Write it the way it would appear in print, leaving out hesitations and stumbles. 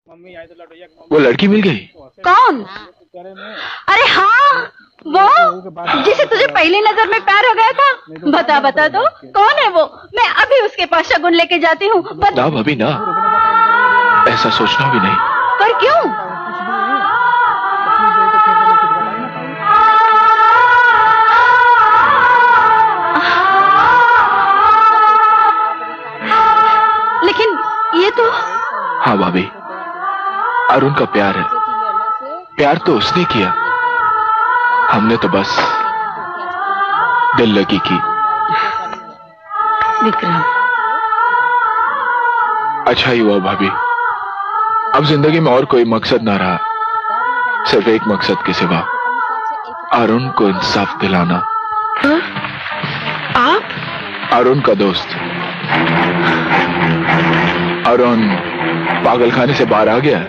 वो लड़की मिल गई? कौन? अरे हाँ, वो जिसे तुझे पहली नजर में प्यार हो गया था। बता तो कौन है वो? मैं अभी उसके पास शगुन लेके जाती हूँ। ना भाभी ना, ऐसा सोचना भी नहीं। पर क्यों? लेकिन ये तो। हाँ भाभी, अरुण का प्यार है। प्यार तो उसने किया, हमने तो बस दिल लगी की। विक्रम, अच्छा ही हुआ भाभी, अब जिंदगी में और कोई मकसद ना रहा, सिर्फ एक मकसद के सिवा, अरुण को इंसाफ दिलाना। हाँ? आप? अरुण का दोस्त। अरुण पागलखाने से बाहर आ गया।